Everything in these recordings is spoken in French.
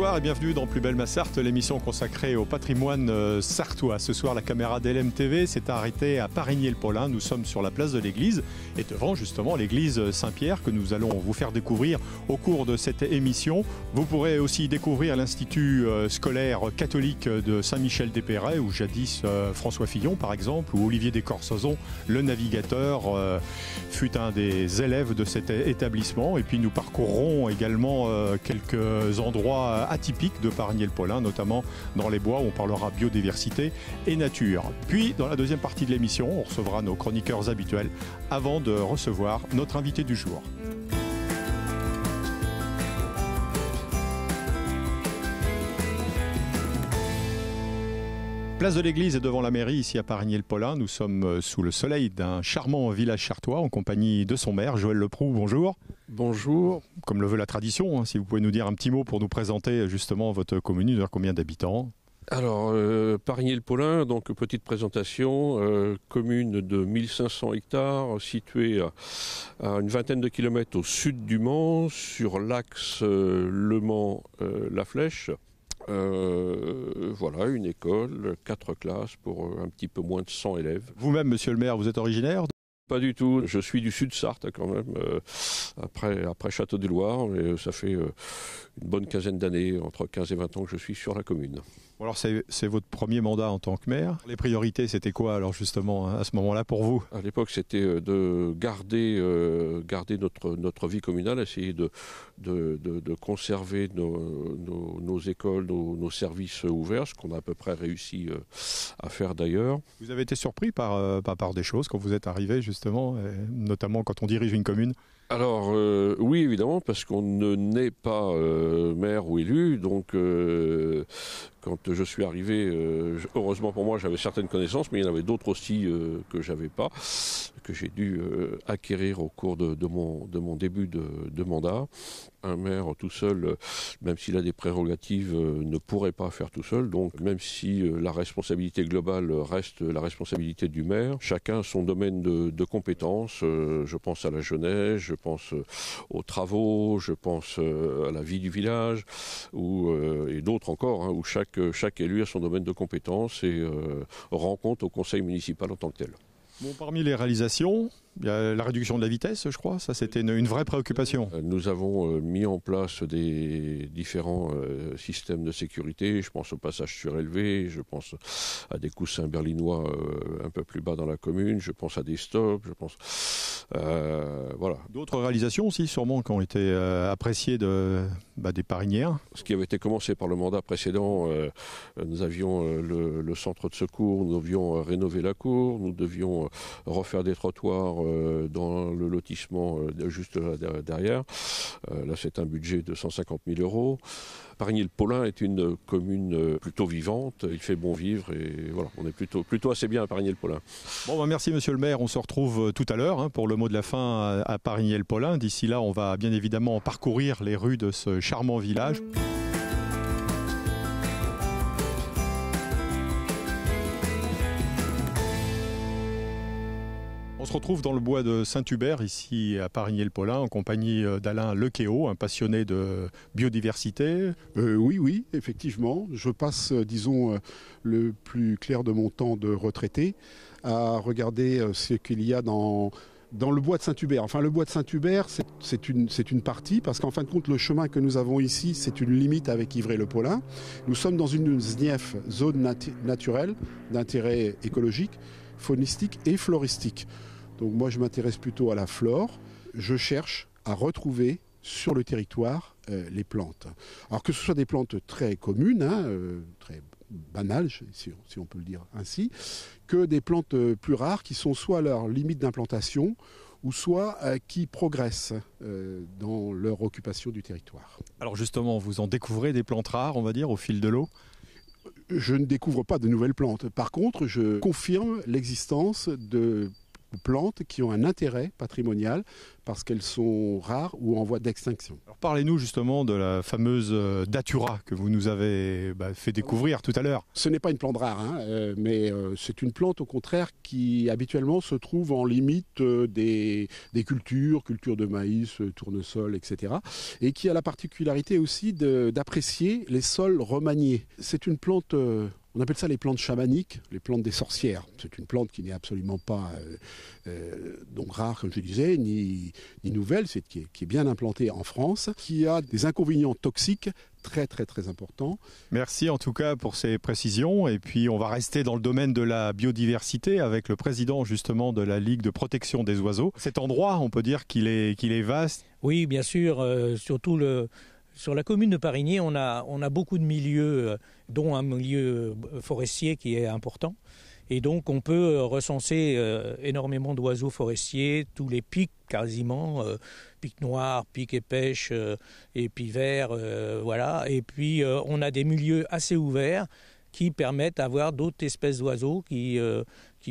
Bonsoir et bienvenue dans Plus belle ma Sarthe, l'émission consacrée au patrimoine sartois. Ce soir, la caméra d'LMTV s'est arrêtée à Parigny-le-Paulin. Nous sommes sur la place de l'église et devant justement l'église Saint-Pierre que nous allons vous faire découvrir au cours de cette émission. Vous pourrez aussi découvrir l'institut scolaire catholique de Saint-Michel-des-Perrets où jadis François Fillon par exemple ou Olivier Descorsazon, le navigateur, fut un des élèves de cet établissement. Et puis nous parcourrons également quelques endroits atypiques de Parigny-le-Paulin, notamment dans les bois où on parlera biodiversité et nature. Puis dans la deuxième partie de l'émission, on recevra nos chroniqueurs habituels avant de recevoir notre invité du jour. Place de l'église et devant la mairie, ici à Parigny-le-Paulin, nous sommes sous le soleil d'un charmant village chartois en compagnie de son maire, Joël Leproux. Bonjour. Bonjour. Comme le veut la tradition, si vous pouvez nous dire un petit mot pour nous présenter justement votre commune, nous dire combien d'habitants. Alors, Parigny-le-Paulin, donc petite présentation, commune de 1500 hectares, située à une vingtaine de kilomètres au sud du Mans, sur l'axe Le Mans-La Flèche. Voilà, une école, 4 classes pour un petit peu moins de 100 élèves. Vous-même, monsieur le maire, vous êtes originaire ? Pas du tout, je suis du sud Sarthe quand même, après Château-des-Loire, mais ça fait une bonne quinzaine d'années, entre 15 et 20 ans que je suis sur la commune. Alors c'est votre premier mandat en tant que maire. Les priorités, c'était quoi alors justement à ce moment-là pour vous ? À l'époque, c'était de garder notre vie communale, essayer de conserver nos écoles, nos services ouverts, ce qu'on a à peu près réussi à faire d'ailleurs. Vous avez été surpris par des choses quand vous êtes arrivé justement, notamment quand on dirige une commune ? Alors oui, évidemment, parce qu'on ne naît pas maire ou élu, donc quand je suis arrivé, heureusement pour moi, j'avais certaines connaissances, mais il y en avait d'autres aussi que j'avais pas, que j'ai dû acquérir au cours de mon début de mandat. Un maire tout seul, même s'il a des prérogatives, ne pourrait pas faire tout seul. Donc même si la responsabilité globale reste la responsabilité du maire, chacun a son domaine de compétences. Je pense à la jeunesse, je pense aux travaux, je pense à la vie du village, et d'autres encore, où chaque élu a son domaine de compétences et rend compte au conseil municipal en tant que tel. Bon, parmi les réalisations, il y a la réduction de la vitesse, je crois. Ça, c'était une vraie préoccupation. Nous avons mis en place des différents systèmes de sécurité. Je pense au passage surélevé, je pense à des coussins berlinois un peu plus bas dans la commune, je pense à des stops, je pense... voilà. D'autres réalisations aussi, sûrement, qui ont été appréciées des Parigniens. Ce qui avait été commencé par le mandat précédent, nous avions le centre de secours, nous devions rénover la cour, nous devions refaire des trottoirs dans le lotissement juste là derrière. Là, c'est un budget de 150 000 €. Parigny-le-Paulin est une commune plutôt vivante, il fait bon vivre et voilà, on est plutôt assez bien à Parigny-le-Paulin. Bon, merci monsieur le maire, on se retrouve tout à l'heure pour le mot de la fin à Parigny-le-Paulin. D'ici là, on va bien évidemment parcourir les rues de ce charmant village. On se retrouve dans le bois de Saint-Hubert, ici à Parigny-le-Paulin, en compagnie d'Alain Lequéot, un passionné de biodiversité. Oui, effectivement. Je passe, le plus clair de mon temps de retraité à regarder ce qu'il y a dans le bois de Saint-Hubert. Enfin, le bois de Saint-Hubert, c'est une partie, parce qu'en fin de compte, le chemin que nous avons ici, c'est une limite avec Ivray-le-Paulin. Nous sommes dans une ZNIEF, zone naturelle, d'intérêt écologique, faunistique et floristique. Donc moi, je m'intéresse plutôt à la flore. Je cherche à retrouver sur le territoire les plantes. Alors que ce soit des plantes très communes, très banales, si on peut le dire ainsi, que des plantes plus rares qui sont soit à leur limite d'implantation ou soit qui progressent dans leur occupation du territoire. Alors justement, vous en découvrez des plantes rares, on va dire, au fil de l'eau ? Je ne découvre pas de nouvelles plantes. Par contre, je confirme l'existence de plantes qui ont un intérêt patrimonial parce qu'elles sont rares ou en voie d'extinction. Alors parlez-nous justement de la fameuse datura que vous nous avez fait découvrir tout à l'heure. Ce n'est pas une plante rare, mais c'est une plante au contraire qui habituellement se trouve en limite des cultures de maïs, tournesol, etc. et qui a la particularité aussi d'apprécier les sols remaniés. C'est une plante... On appelle ça les plantes chamaniques, les plantes des sorcières. C'est une plante qui n'est absolument pas donc rare, comme je disais, ni nouvelle, qui est bien implantée en France, qui a des inconvénients toxiques très très très importants. Merci en tout cas pour ces précisions. Et puis on va rester dans le domaine de la biodiversité avec le président justement de la Ligue de protection des oiseaux. Cet endroit, on peut dire qu'il est vaste. Oui, bien sûr, surtout sur la commune de Parigny, on a beaucoup de milieux, dont un milieu forestier qui est important. Et donc on peut recenser énormément d'oiseaux forestiers, tous les pics quasiment, pics noirs, pics et pêches, et puis verts, voilà. Et puis on a des milieux assez ouverts qui permettent d'avoir d'autres espèces d'oiseaux qui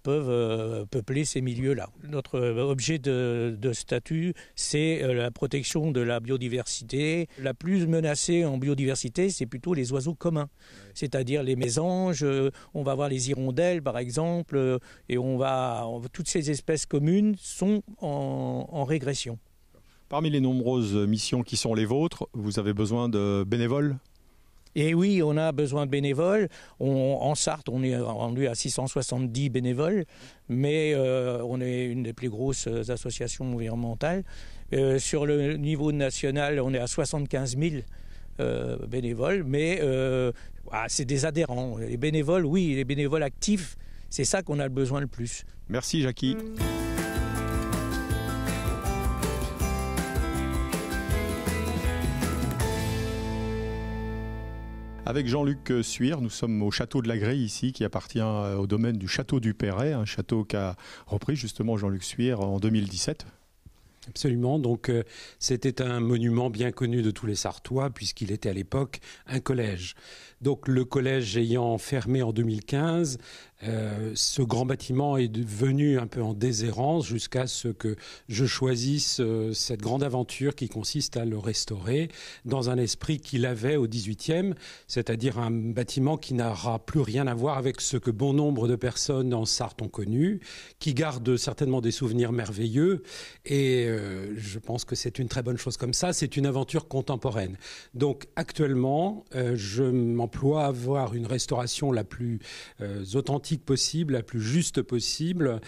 peuvent peupler ces milieux-là. Notre objet de statut, c'est la protection de la biodiversité. La plus menacée en biodiversité, c'est plutôt les oiseaux communs, c'est-à-dire les mésanges, on va voir les hirondelles par exemple, et toutes ces espèces communes sont en régression. Parmi les nombreuses missions qui sont les vôtres, vous avez besoin de bénévoles ? Et oui, on a besoin de bénévoles. En Sarthe, on est rendu à 670 bénévoles, mais on est une des plus grosses associations environnementales. Sur le niveau national, on est à 75 000 bénévoles, mais c'est des adhérents. Les bénévoles, oui, les bénévoles actifs, c'est ça qu'on a besoin le plus. Merci Jackie. Avec Jean-Luc Suire, nous sommes au château de la Grille ici, qui appartient au domaine du château du Perret, un château qu'a repris justement Jean-Luc Suire en 2017. Absolument, donc c'était un monument bien connu de tous les Sartois puisqu'il était à l'époque un collège. Donc le collège ayant fermé en 2015, ce grand bâtiment est devenu un peu en déshérence jusqu'à ce que je choisisse cette grande aventure qui consiste à le restaurer dans un esprit qu'il avait au 18e, c'est-à-dire un bâtiment qui n'aura plus rien à voir avec ce que bon nombre de personnes en Sarthe ont connu, qui garde certainement des souvenirs merveilleux et je pense que c'est une très bonne chose comme ça, c'est une aventure contemporaine. Donc actuellement, je m'emploie à avoir une restauration la plus authentique possible, la plus juste possible,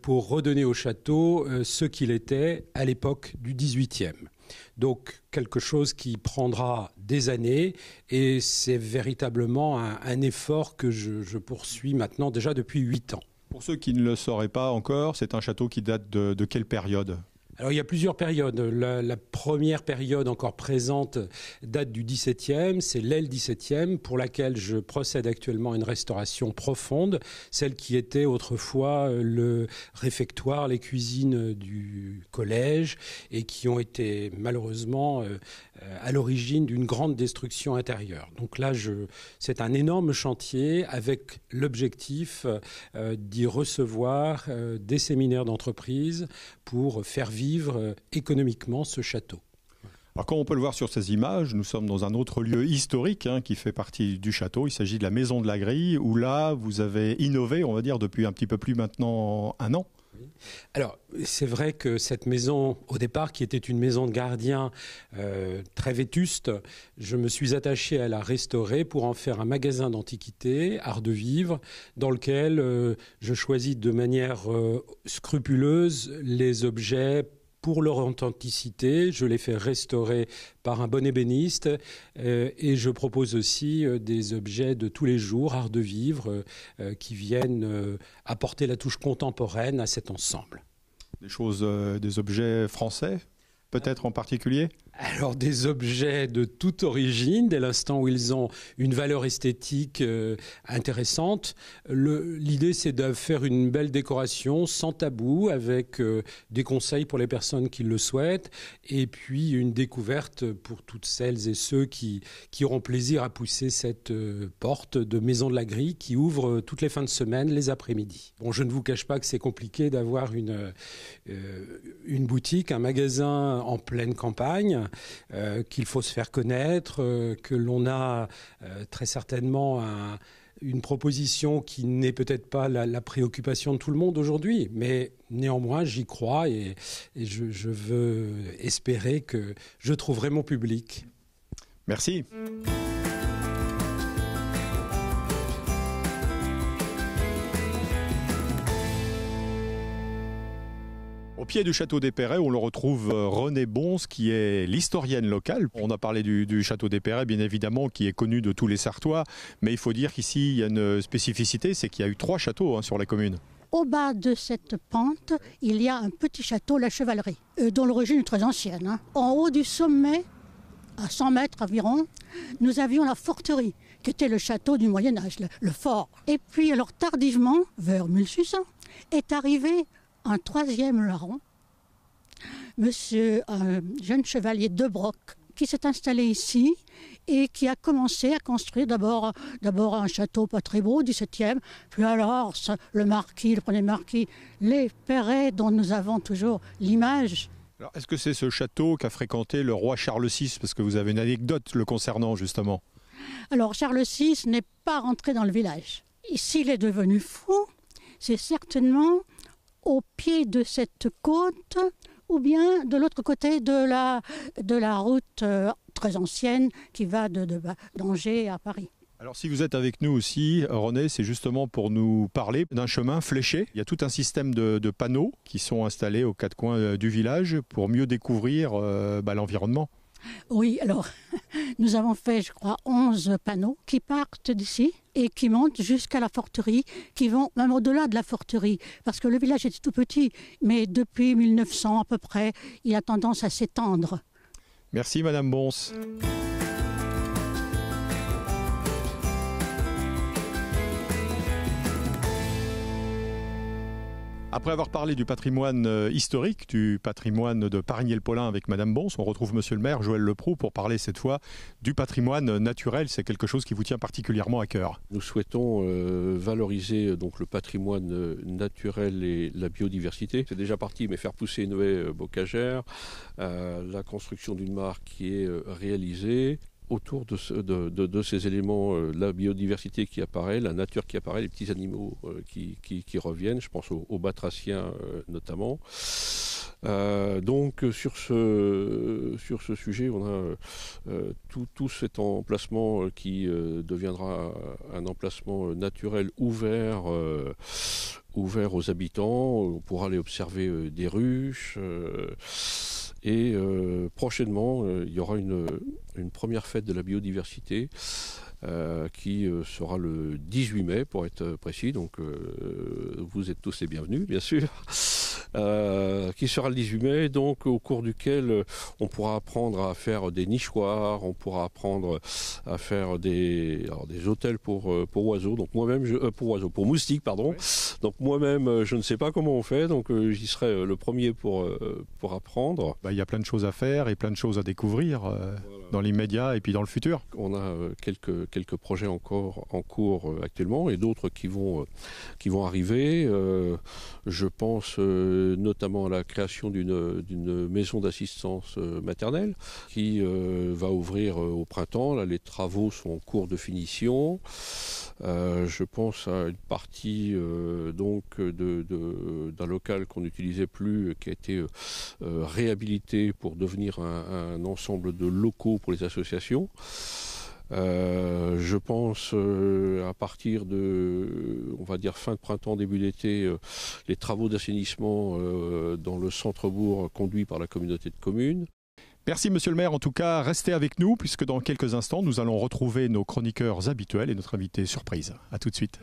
pour redonner au château ce qu'il était à l'époque du 18e. Donc quelque chose qui prendra des années et c'est véritablement un effort que je poursuis maintenant déjà depuis 8 ans. Pour ceux qui ne le sauraient pas encore, c'est un château qui date de quelle période ? Alors il y a plusieurs périodes. La première période encore présente date du XVIIe, c'est l'aile XVIIe pour laquelle je procède actuellement à une restauration profonde, celle qui était autrefois le réfectoire, les cuisines du collège et qui ont été malheureusement à l'origine d'une grande destruction intérieure. Donc là, c'est un énorme chantier avec l'objectif d'y recevoir des séminaires d'entreprise pour faire vivre économiquement ce château. Alors, comme on peut le voir sur ces images, nous sommes dans un autre lieu historique qui fait partie du château. Il s'agit de la Maison de la Grille, où là, vous avez innové, on va dire, depuis un petit peu plus maintenant un an. Alors, c'est vrai que cette maison, au départ, qui était une maison de gardien très vétuste, je me suis attaché à la restaurer pour en faire un magasin d'antiquités, art de vivre, dans lequel je choisis de manière scrupuleuse les objets pour leur authenticité. Je les fais restaurer par un bon ébéniste et je propose aussi des objets de tous les jours, art de vivre, qui viennent apporter la touche contemporaine à cet ensemble. Des objets français, peut-être en particulier ? Alors des objets de toute origine, dès l'instant où ils ont une valeur esthétique intéressante. L'idée c'est de faire une belle décoration sans tabou, avec des conseils pour les personnes qui le souhaitent, et puis une découverte pour toutes celles et ceux qui auront plaisir à pousser cette porte de Maison de la Grille qui ouvre toutes les fins de semaine, les après-midi. Bon, je ne vous cache pas que c'est compliqué d'avoir une boutique, un magasin en pleine campagne, qu'il faut se faire connaître, que l'on a très certainement une proposition qui n'est peut-être pas la préoccupation de tout le monde aujourd'hui, mais néanmoins j'y crois et je veux espérer que je trouverai mon public. Merci. Au pied du château d'Épéret, on le retrouve Renée Bonse, qui est l'historienne locale. On a parlé du château d'Épéret, bien évidemment, qui est connu de tous les Sartois. Mais il faut dire qu'ici, il y a une spécificité, c'est qu'il y a eu 3 châteaux sur la commune. Au bas de cette pente, il y a un petit château, la Chevalerie, dont l'origine est très ancienne. En haut du sommet, à 100 mètres environ, nous avions la forterie, qui était le château du Moyen-Âge, le fort. Et puis, alors tardivement, vers 1600, est arrivé un 3e larron, un jeune chevalier de Broc, qui s'est installé ici et qui a commencé à construire d'abord un château pas très beau, 17e, puis alors le premier marquis, les Perret, dont nous avons toujours l'image. Alors, est-ce que c'est ce château qu'a fréquenté le roi Charles VI? Parce que vous avez une anecdote le concernant, justement. Alors, Charles VI n'est pas rentré dans le village. S'il est devenu fou, c'est certainement au pied de cette côte ou bien de l'autre côté de la route très ancienne qui va d'Angers à Paris. Alors si vous êtes avec nous aussi, Renée, c'est justement pour nous parler d'un chemin fléché. Il y a tout un système de panneaux qui sont installés aux 4 coins du village pour mieux découvrir l'environnement. Oui, alors nous avons fait, je crois, 11 panneaux qui partent d'ici et qui montent jusqu'à la forterie, qui vont même au-delà de la forterie, parce que le village était tout petit, mais depuis 1900 à peu près, il a tendance à s'étendre. Merci Madame Bonse. Après avoir parlé du patrimoine historique, du patrimoine de Parigny-le-Paulin avec Madame Bonse, on retrouve Monsieur le maire Joël Leproux pour parler cette fois du patrimoine naturel. C'est quelque chose qui vous tient particulièrement à cœur. Nous souhaitons valoriser donc le patrimoine naturel et la biodiversité. C'est déjà parti, mais faire pousser une haie bocagère, la construction d'une mare qui est réalisée. Autour de ces éléments, la biodiversité qui apparaît, la nature qui apparaît, les petits animaux qui reviennent, je pense aux batraciens notamment. Donc sur ce sujet, on a tout cet emplacement qui deviendra un emplacement naturel ouvert aux habitants. On pourra aller observer des ruches. Et prochainement, il y aura une première fête de la biodiversité qui sera le 18 mai, pour être précis. Donc vous êtes tous les bienvenus, bien sûr. Qui sera le 18 mai, donc au cours duquel on pourra apprendre à faire des nichoirs, on pourra apprendre à faire des hôtels pour oiseaux. Donc moi-même, pour moustiques, pardon. Oui. Donc moi-même, je ne sais pas comment on fait, donc j'y serai le premier pour apprendre. Il y a plein de choses à faire et plein de choses à découvrir dans l'immédiat et puis dans le futur. On a quelques projets encore en cours actuellement et d'autres qui vont arriver. Je pense notamment à la création d'une maison d'assistance maternelle qui va ouvrir au printemps. Là, les travaux sont en cours de finition. Je pense à une partie d'un local qu'on n'utilisait plus, qui a été réhabilité pour devenir un ensemble de locaux pour les associations. Je pense à partir de, on va dire fin de printemps, début d'été, les travaux d'assainissement dans le centre-bourg conduits par la communauté de communes. Merci Monsieur le maire, en tout cas restez avec nous puisque dans quelques instants nous allons retrouver nos chroniqueurs habituels et notre invité surprise. A tout de suite.